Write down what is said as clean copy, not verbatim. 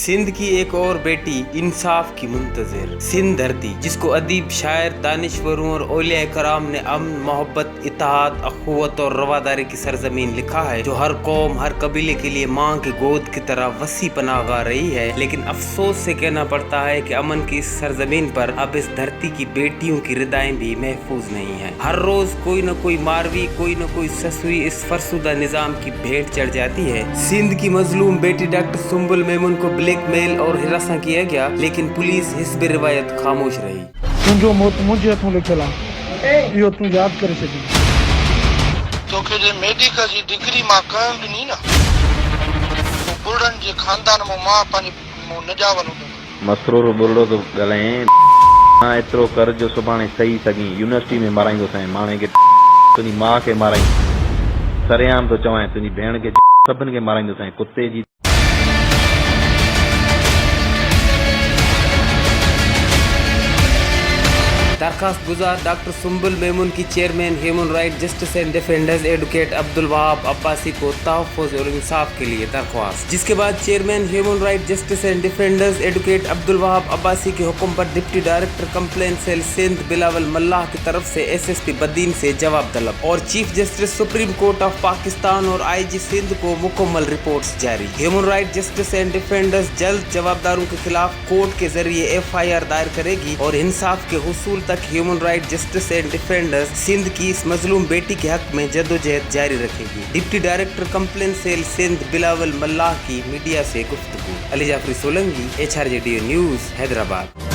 सिंध की एक और बेटी इंसाफ की मुंतजर। सिंध धरती जिसको अदीब, शायर, दानिश्वरों और औलिया कराम ने अमन, मोहब्बत, इत्तेहाद, अखुवत और रवादारी की सरजमीन लिखा है, जो हर कौम, हर कबीले के लिए माँ की गोद की तरह वसी पनाह रही है। लेकिन अफसोस से कहना पड़ता है कि अमन की इस सरजमीन पर अब इस धरती की बेटियों की रिदाएं भी महफूज नहीं है। हर रोज कोई न कोई मारवी, कोई न कोई ससुई इस फरसुदा निजाम की भेंट चढ़ जाती है। सिंध की मजलूम बेटी डॉक्टर सुम्बुल मेमून को ब्लैकमेल और हिरासत किया गया, लेकिन पुलिस हिस्ब रिवायत खामोश रही। तुंहिंजो मौत मुंहिंजे हथों लिखियल आहे, इहो तूं यादि करे छॾी। तोखे जे मेडिकल जी डिग्री मां करण ॾिनी न, बुढ़नि जे खानदान मां मां पंहिंजी न जा वञूं। मसरूर बुढ़ो तो ॻाल्हाए मां एतिरो कर जो सुभाणे सही सघी यूनिवर्सिटी में माराईंदो साईं, माणे खे तुंहिंजी माउ खे माराई, सरेआम तो चवां तुंहिंजी भेण खे सभिनि खे माराईंदो साईं, कुत्ते जी। दरखास्त गुजार डॉक्टर सुम्बुल मेमून की chairman human right justice and defenders advocate Abdul Wahab Abbasi को तहफ़्फ़ुज़ और इंसाफ के लिए दरख्वास्त। जिसके बाद chairman human right justice and defenders advocate Abdul Wahab Abbasi के हुक्म पर deputy director complaint cell Sindh Bilawal Mallah की तरफ से SSP बदीन से जवाब तलब और chief justice supreme court of Pakistan और IG सिंध को मुकम्मल रिपोर्ट्स जारी। Human right justice and defenders जल्द जवाबदारों के खिलाफ कोर्ट के जरिए FIR दायर करेगी और इंसाफ के हुसूल तक human right justice and defenders Sindh की इस मजलूम बेटी के हक में जद्दोजहद जारी रखेगी। Deputy director complaint cell Sindh Bilawal Mallah की मीडिया से गुफ्तगू। Ali Jafri Solanki, HRJD news, Hyderabad.